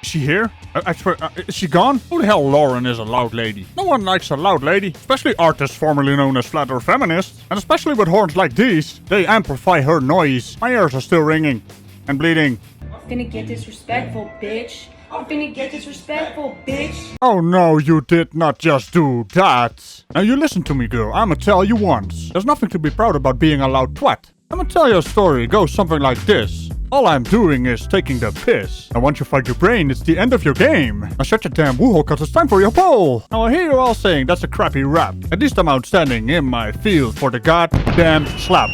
Is she here? I swear, is she gone? Who the hell Lauren is a loud lady? No one likes a loud lady, especially artists formerly known as flat earth feminists. And especially with horns like these, they amplify her noise. My ears are still ringing and bleeding. I'm finna get disrespectful, bitch. I'm finna get disrespectful, bitch. Oh no, you did not just do that. Now you listen to me, girl. I'ma tell you once. There's nothing to be proud about being a loud twat. I'ma tell you a story. It goes something like this. All I'm doing is taking the piss. And once you fight your brain, it's the end of your game. Now shut your damn woo-hole, cause it's time for your poll. Now I hear you all saying that's a crappy rap. At least I'm outstanding in my field for the goddamn slap.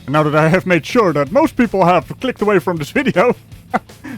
And now that I have made sure that most people have clicked away from this video,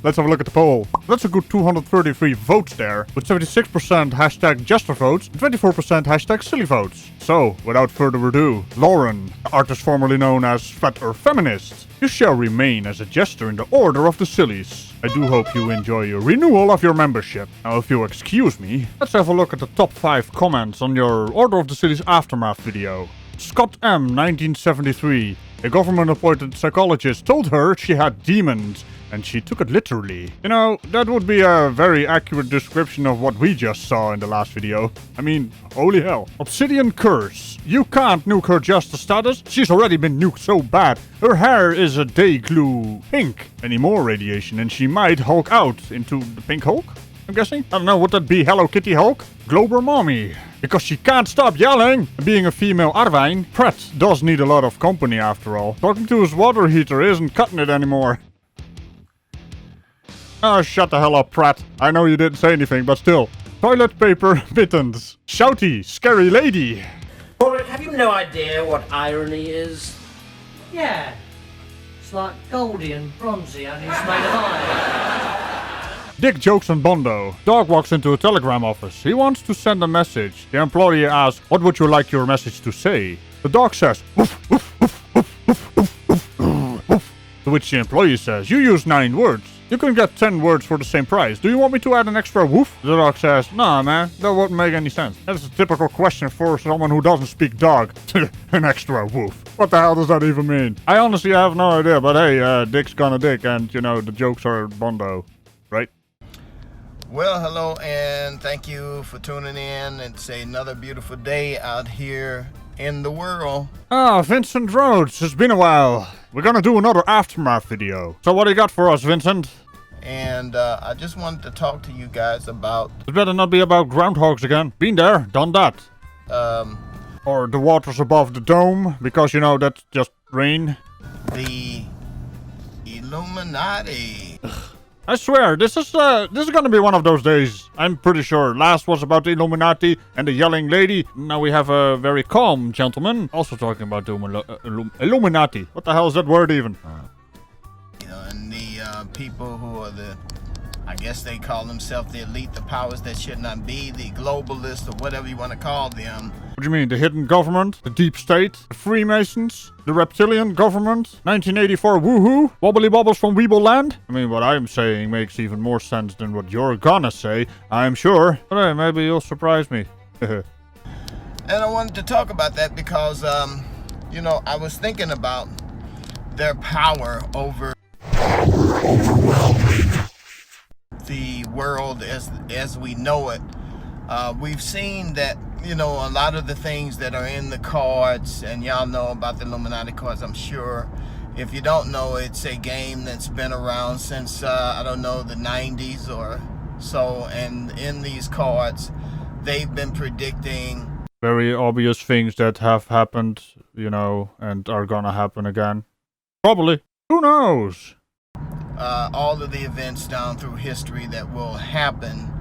let's have a look at the poll. That's a good 233 votes there, with 76% hashtag jester votes and 24% hashtag silly votes. So, without further ado, Lauren, the artist formerly known as flat earth feminist, you shall remain as a jester in the Order of the Sillies. I do hope you enjoy your renewal of your membership. Now, if you excuse me, let's have a look at the top 5 comments on your Order of the Sillies Aftermath video. Scott M, 1973. A government-appointed psychologist told her she had demons, and she took it literally. You know, that would be a very accurate description of what we just saw in the last video. I mean, holy hell. Obsidian Curse. You can't nuke her justice status. She's already been nuked so bad. Her hair is a day glue pink. Any more radiation and she might Hulk out into the pink Hulk? I'm guessing? I don't know, would that be Hello Kitty Hulk? Glober Mommy. Because she can't stop yelling. Being a female Arvine, Pratt does need a lot of company after all. Talking to his water heater isn't cutting it anymore. Oh, shut the hell up, Pratt. I know you didn't say anything, but still. Toilet paper mittens. Shouty, scary lady. Bullet, have you no idea what irony is? Yeah. It's like Goldie and Bronzy, only it's made of iron. Dick jokes on Bondo. Dog walks into a telegram office. He wants to send a message. The employee asks, what would you like your message to say? The dog says, woof, woof, woof, woof, woof, woof, woof, woof, woof. To which the employee says, you use 9 words. You can get 10 words for the same price. Do you want me to add an extra woof? The dog says, nah man, that wouldn't make any sense. That's a typical question for someone who doesn't speak dog. An extra woof. What the hell does that even mean? I honestly have no idea, but hey, Dick's gonna dick and you know, the jokes are Bondo, right? Well, hello and thank you for tuning in. It's another beautiful day out here in the world. Ah, Vincent Rhodes, it's been a while. We're gonna do another Aftermath video. So what do you got for us, Vincent? And I just wanted to talk to you guys about... It better not be about groundhogs again. Been there, done that. Or the waters above the dome, because you know, that's just rain. The Illuminati. I swear, this is gonna be one of those days. I'm pretty sure. Last was about the Illuminati and the yelling lady. Now we have a very calm gentleman also talking about the Illuminati. What the hell is that word even? You know, and the people who are the, I guess they call themselves the elite, the powers that should not be, the globalists or whatever you want to call them. What do you mean? The hidden government? The deep state? The Freemasons? The reptilian government? 1984 woohoo? Wobbly wobbles from weeble land? I mean, what I'm saying makes even more sense than what you're gonna say, I'm sure. But hey, maybe you'll surprise me. And I wanted to talk about that because, you know, I was thinking about their power over the world as we know it. We've seen that, you know, a lot of the things that are in the cards, and y'all know about the Illuminati cards, I'm sure. If you don't know, it's a game that's been around since, I don't know, the 90s or so. And in these cards, they've been predicting very obvious things that have happened, you know, and are gonna happen again. Probably. Who knows? All of the events down through history that will happen.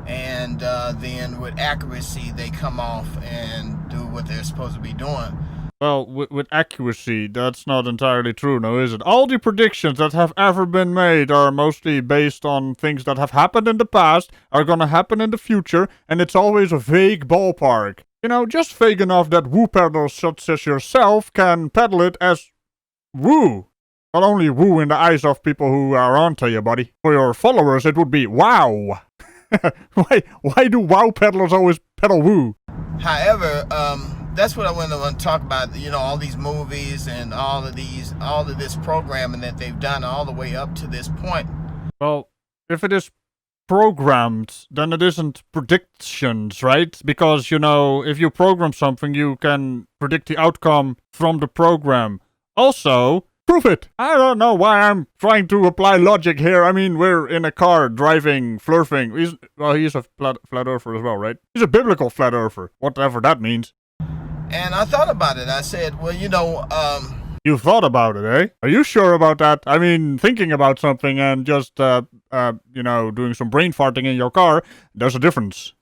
And then with accuracy, they come off and do what they're supposed to be doing. Well, with accuracy, that's not entirely true, no, is it? All the predictions that have ever been made are mostly based on things that have happened in the past, are gonna happen in the future, and it's always a vague ballpark. You know, just vague enough that woo peddlers such as yourself can peddle it as woo. Not only woo in the eyes of people who are onto you, buddy. For your followers, it would be wow. Why do wow peddlers always peddle woo? However, that's what I want to talk about. You know, all these movies and all of this programming that they've done all the way up to this point. Well, if it is programmed, then it isn't predictions, right? Because, you know, if you program something, you can predict the outcome from the program. Also, prove it! I don't know why I'm trying to apply logic here. I mean, we're in a car driving, flirting. He's a flat earther as well, right? He's a biblical flat earther, whatever that means. And I thought about it. I said, well, you know, You thought about it, eh? Are you sure about that? I mean, thinking about something and just, you know, doing some brain farting in your car, there's a difference.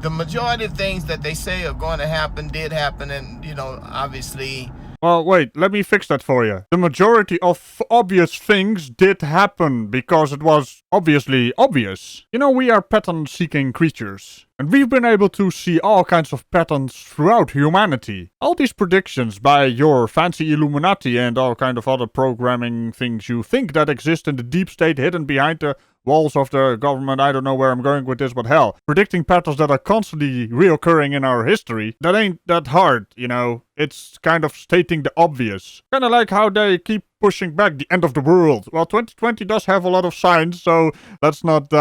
the majority of things that they say are going to happen did happen, and, you know, obviously... Well, wait, let me fix that for you. The majority of obvious things did happen because it was obviously obvious. You know, we are pattern-seeking creatures. And we've been able to see all kinds of patterns throughout humanity. All these predictions by your fancy Illuminati and all kind of other programming things you think that exist in the deep state hidden behind the walls of the government. I don't know where I'm going with this, but hell, predicting patterns that are constantly reoccurring in our history, that ain't that hard, you know. It's kind of stating the obvious. Kind of like how they keep pushing back the end of the world. Well, 2020 does have a lot of signs, so let's not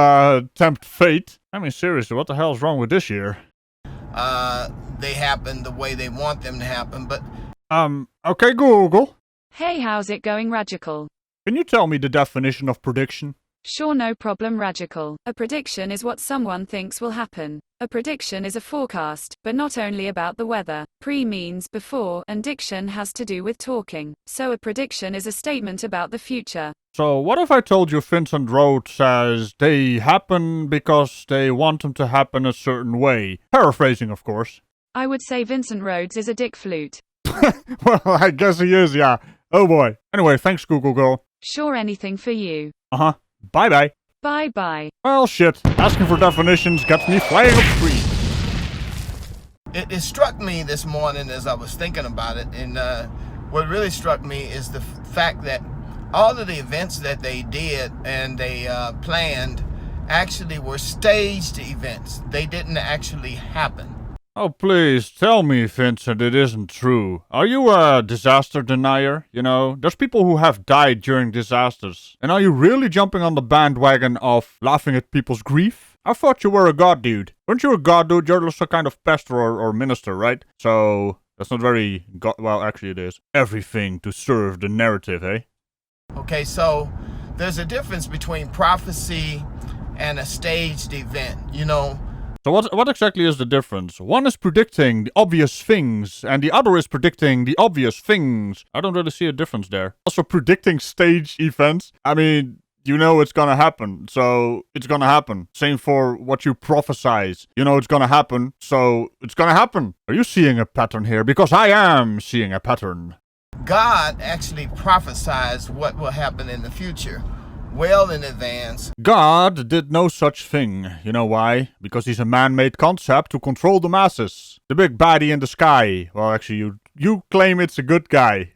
tempt fate. I mean, seriously, what the hell's wrong with this year? They happen the way they want them to happen, but... Okay, Google. Hey, how's it going, Ragical? Can you tell me the definition of prediction? Sure, no problem, Ragical. A prediction is what someone thinks will happen. A prediction is a forecast, but not only about the weather. Pre means before, and diction has to do with talking. So a prediction is a statement about the future. So what if I told you Vincent Rhodes says they happen because they want them to happen a certain way? Paraphrasing, of course. I would say Vincent Rhodes is a dick flute. Well, I guess he is, yeah. Oh boy. Anyway, thanks, Google Girl. Sure, anything for you. Uh-huh. Bye-bye. Bye-bye. Well, shit. Asking for definitions gets me flying upstream. It struck me this morning as I was thinking about it, and what really struck me is the fact that all of the events that they did and they planned actually were staged events. They didn't actually happen. Oh, please, tell me, Vincent, it isn't true. Are you a disaster denier? You know, there's people who have died during disasters. And are you really jumping on the bandwagon of laughing at people's grief? I thought you were a god dude. Weren't you a god dude? You're just a kind of pastor or minister, right? So, that's not very well, actually it is. Everything to serve the narrative, eh? Okay, so there's a difference between prophecy and a staged event, you know. So what exactly is the difference? One is predicting the obvious things, and the other is predicting the obvious things. I don't really see a difference there. Also, predicting stage events. I mean, you know it's gonna happen, so it's gonna happen. Same for what you prophesize. You know it's gonna happen, so it's gonna happen. Are you seeing a pattern here? Because I am seeing a pattern. God actually prophesies what will happen in the future, well in advance. God did no such thing. You know why? Because he's a man-made concept to control the masses. The big baddie in the sky. Well, actually, you claim it's a good guy.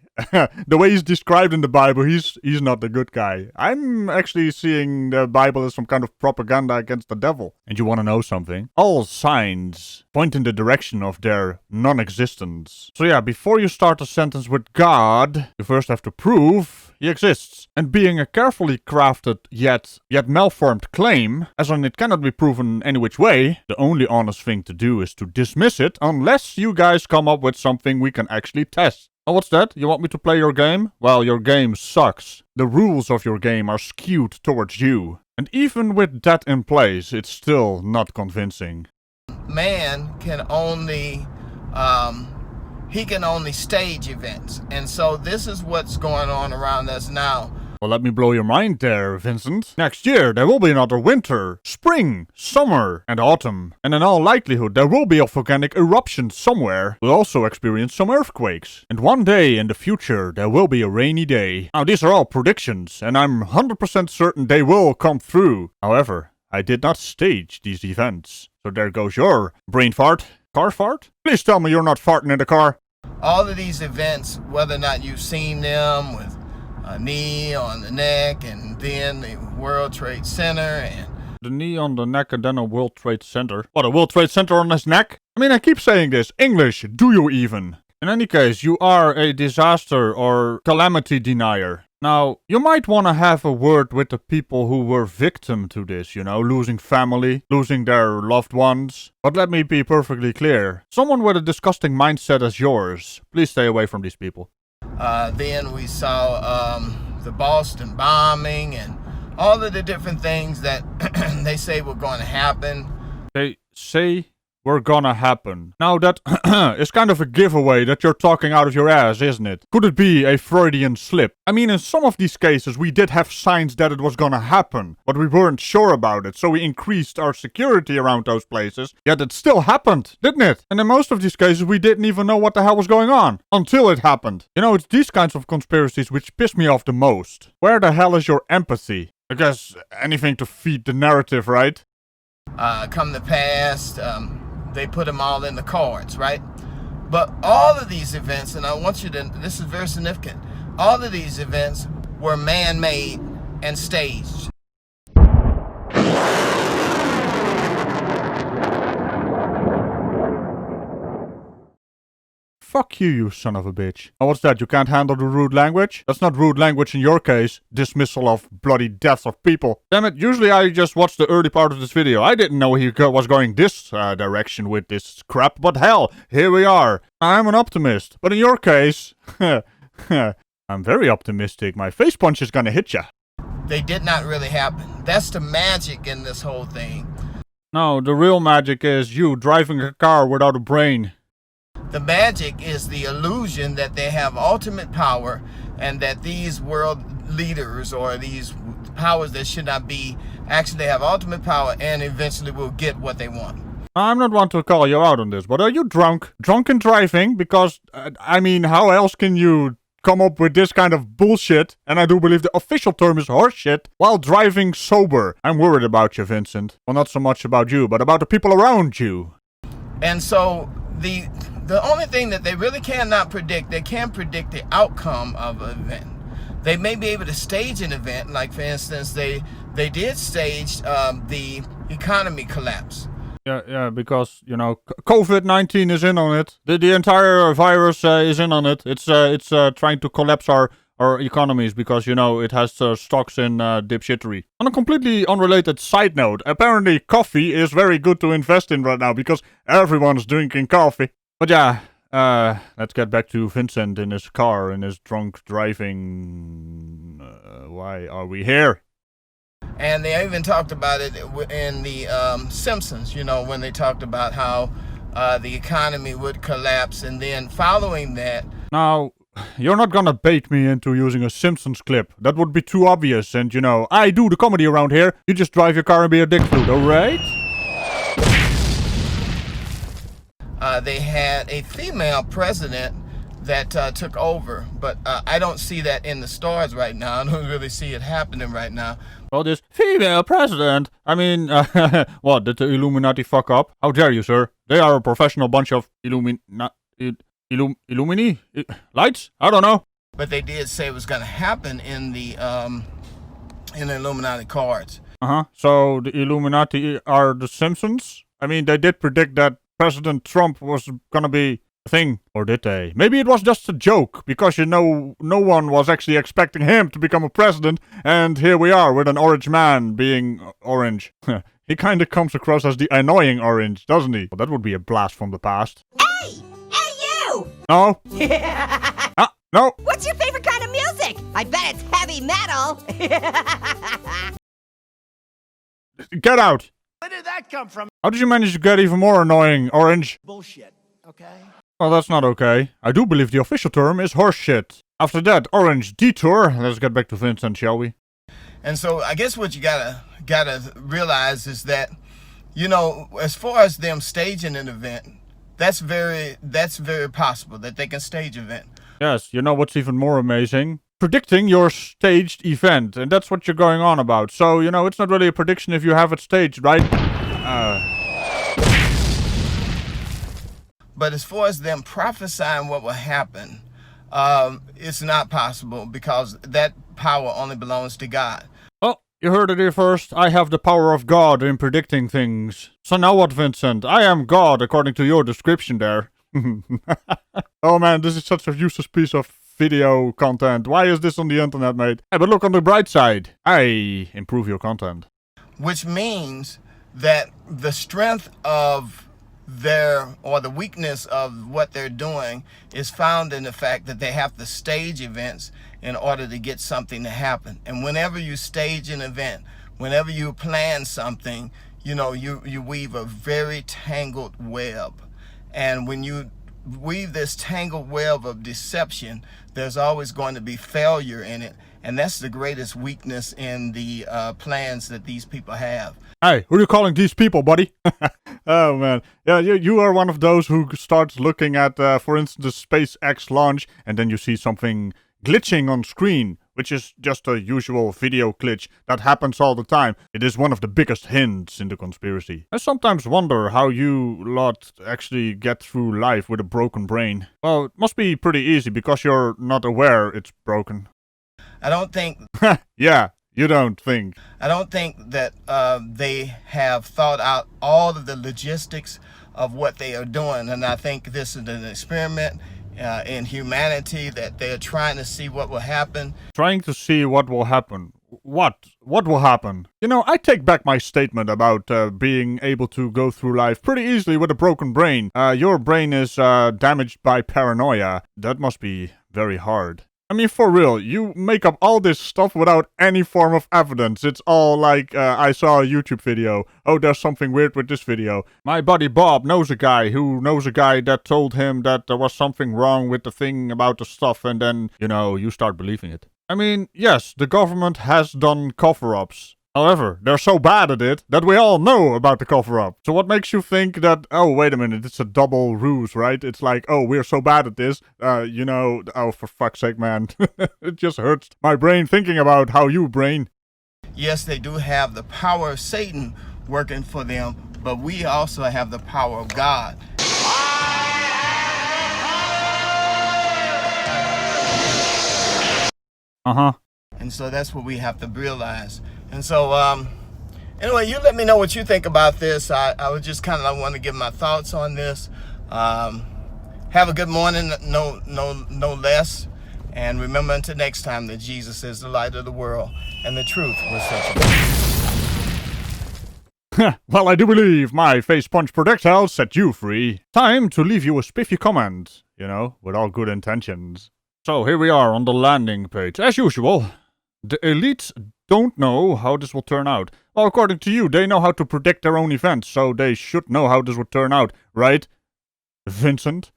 The way he's described in the Bible, he's not the good guy. I'm actually seeing the Bible as some kind of propaganda against the devil. And you want to know something? All signs point in the direction of their non-existence. So yeah, before you start a sentence with God, you first have to prove he exists. And being a carefully crafted yet malformed claim, as in it cannot be proven any which way, the only honest thing to do is to dismiss it unless you guys come up with something we can actually test. Oh, what's that? You want me to play your game? Well, your game sucks. The rules of your game are skewed towards you. And even with that in place, it's still not convincing. Man can only, he can only stage events. And so this is what's going on around us now. Well, let me blow your mind there, Vincent. Next year, there will be another winter, spring, summer, and autumn. And in all likelihood, there will be a volcanic eruption somewhere. We'll also experience some earthquakes. And one day in the future, there will be a rainy day. Now, these are all predictions, and I'm 100% certain they will come through. However, I did not stage these events. So there goes your brain fart. Car fart? Please tell me you're not farting in the car. All of these events, whether or not you've seen them with a knee on the neck, and then the World Trade Center, and The knee on the neck and then a World Trade Center. What, a World Trade Center on his neck? I mean, I keep saying this. English, do you even? In any case, you are a disaster or calamity denier. Now, you might want to have a word with the people who were victim to this, you know, losing family, losing their loved ones. But let me be perfectly clear. Someone with a disgusting mindset as yours, please stay away from these people. Then we saw the Boston bombing and all of the different things that they say were going to happen. They say were gonna happen. Now that is kind of a giveaway that you're talking out of your ass, isn't it? Could it be a Freudian slip? I mean, in some of these cases we did have signs that it was gonna happen, but we weren't sure about it, so we increased our security around those places, yet it still happened, didn't it? And in most of these cases we didn't even know what the hell was going on, until it happened. You know, it's these kinds of conspiracies which piss me off the most. Where the hell is your empathy? I guess anything to feed the narrative, right? Come to pass, they put them all in the cards, right? But all of these events, and I want you to, this is very significant, all of these events were man-made and staged. Fuck you, you son of a bitch. Oh, what's that? You can't handle the rude language? That's not rude language in your case. Dismissal of bloody deaths of people. Damn it, usually I just watch the early part of this video. I didn't know he was going this direction with this crap, but hell, here we are. I'm an optimist. But in your case, I'm very optimistic. My face punch is gonna hit ya. They did not really happen. That's the magic in this whole thing. No, the real magic is you driving a car without a brain. The magic is the illusion that they have ultimate power and that these world leaders or these powers that should not be actually have ultimate power and eventually will get what they want. I'm not one to call you out on this, but are you drunk? Drunk and driving? Because, I mean, how else can you come up with this kind of bullshit? And I do believe the official term is horseshit, while driving sober. I'm worried about you, Vincent. Well, not so much about you, but about the people around you. And so the only thing that they really cannot predict, they can't predict the outcome of an event. They may be able to stage an event, like for instance, they did stage the economy collapse. Yeah, because, you know, COVID-19 is in on it. The entire virus is in on it. It's trying to collapse our economies because, you know, it has stocks in dipshittery. On a completely unrelated side note, apparently coffee is very good to invest in right now because everyone's drinking coffee. But yeah, let's get back to Vincent in his car, in his drunk driving. Why are we here? And they even talked about it in the Simpsons, you know, when they talked about how the economy would collapse, and then following that... Now, you're not gonna bait me into using a Simpsons clip. That would be too obvious, and you know, I do the comedy around here. You just drive your car and be a dick flute, alright? They had a female president that took over, but I don't see that in the stars right now. I don't really see it happening right now. Well, this female president, I mean, what, did the Illuminati fuck up? How dare you, sir? They are a professional bunch of Illumini? Lights? I don't know. But they did say it was going to happen in the Illuminati cards. So the Illuminati are the Simpsons? I mean, they did predict that President Trump was gonna be a thing. Or did they? Maybe it was just a joke, because, you know, no one was actually expecting him to become a president, and here we are with an orange man being orange. He kinda comes across as the annoying orange, doesn't he? Well, that would be a blast from the past. Hey! Hey, you! No? No? What's your favorite kind of music? I bet it's heavy metal. Get out! Where did that come from? How did you manage to get even more annoying, Orange? Bullshit, okay? Well, that's not okay. I do believe the official term is horseshit. After that, Orange detour. Let's get back to Vincent, shall we? And so I guess what you gotta realize is that, you know, as far as them staging an event, that's very possible that they can stage an event. Yes, you know what's even more amazing? Predicting your staged event, and that's what you're going on about. So, you know, it's not really a prediction if you have it staged, right? But as far as them prophesying what will happen, it's not possible because that power only belongs to God. Well, You heard it here first. I have the power of God in predicting things. So now what, Vincent? I am God, according to your description there. Oh man, this is such a useless piece of video content. Why is this on the internet, mate? Hey, but look on the bright side. I improve your content. Which means that the strength of the weakness of what they're doing is found in the fact that they have to stage events in order to get something to happen. And whenever you stage an event, whenever you plan something, you know, you weave a very tangled web. And when you weave this tangled web of deception, there's always going to be failure in it. And that's the greatest weakness in the plans that these people have. Hey, who are you calling these people, buddy? Oh, man. Yeah, you are one of those who starts looking at, for instance, the SpaceX launch, and then you see something glitching on screen, which is just a usual video glitch that happens all the time. It is one of the biggest hints in the conspiracy. I sometimes wonder how you lot actually get through life with a broken brain. Well, it must be pretty easy because you're not aware it's broken. I don't think... Yeah, you don't think. I don't think that they have thought out all of the logistics of what they are doing. And I think this is an experiment in humanity that they're trying to see what will happen. Trying to see what will happen. What will happen? You know, I take back my statement about being able to go through life pretty easily with a broken brain. Your brain is damaged by paranoia. That must be very hard. I mean, for real, you make up all this stuff without any form of evidence. It's all like, I saw a YouTube video. Oh, there's something weird with this video. My buddy Bob knows a guy who knows a guy that told him that there was something wrong with the thing about the stuff, and then, you know, you start believing it. I mean, yes, the government has done cover-ups. However, they're so bad at it that we all know about the cover-up. So what makes you think that, oh, wait a minute, it's a double ruse, right? It's like, oh, we're so bad at this, you know, oh, for fuck's sake, man. It just hurts my brain thinking about how you brain. Yes, they do have the power of Satan working for them, but we also have the power of God. Uh-huh. And so that's what we have to realize. And so, anyway, you let me know what you think about this. I would just kind of want to give my thoughts on this. Have a good morning, no less. And remember until next time that Jesus is the light of the world and the truth will set you free. Well, I do believe my face punch projectile set you free. Time to leave you a spiffy comment, you know, with all good intentions. So here we are on the landing page. As usual, the elites don't know how this will turn out. Well, according to you, they know how to predict their own events, so they should know how this will turn out, right, Vincent?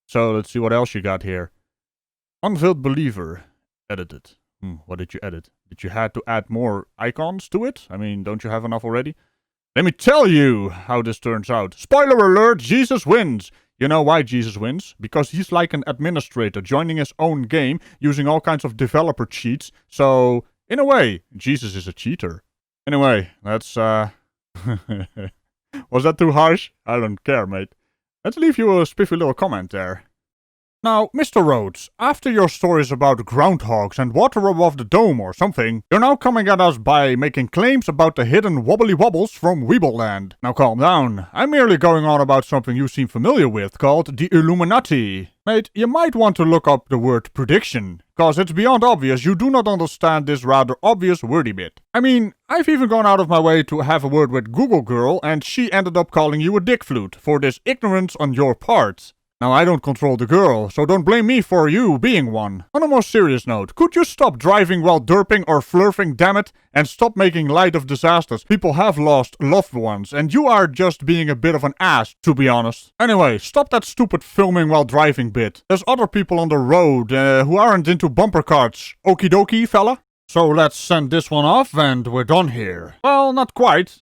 So let's see what else you got here. Unveiled Believer. Edited. What did you edit? Did you have to add more icons to it? I mean, don't you have enough already? Let me tell you how this turns out. Spoiler alert, Jesus wins! You know why Jesus wins? Because he's like an administrator joining his own game using all kinds of developer cheats. So, in a way, Jesus is a cheater. Anyway, that's, was that too harsh? I don't care, mate. Let's leave you a spiffy little comment there. Now, Mr. Rhodes, after your stories about groundhogs and water above the dome or something, you're now coming at us by making claims about the hidden wobbly wobbles from Weeble land. Now calm down. I'm merely going on about something you seem familiar with, called the Illuminati. Mate, you might want to look up the word prediction, cause it's beyond obvious you do not understand this rather obvious wordy bit. I mean, I've even gone out of my way to have a word with Google Girl, and she ended up calling you a dick flute for this ignorance on your part. Now, I don't control the girl, so don't blame me for you being one. On a more serious note, could you stop driving while derping or flirting, dammit? And stop making light of disasters. People have lost loved ones, and you are just being a bit of an ass, to be honest. Anyway, stop that stupid filming while driving bit. There's other people on the road who aren't into bumper cars. Okie dokie, fella? So let's send this one off, and we're done here. Well, not quite.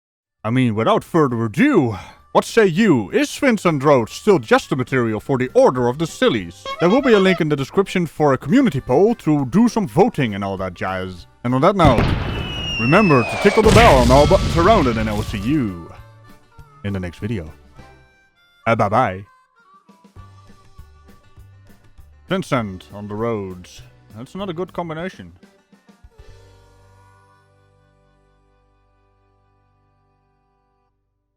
I mean, without further ado... What say you? Is Vincent Rhodes still just the material for the Order of the Sillies? There will be a link in the description for a community poll to do some voting and all that jazz. And on that note, remember to tickle the bell on all buttons around it, and I will see you in the next video. Bye-bye. Vincent on the roads. That's not a good combination.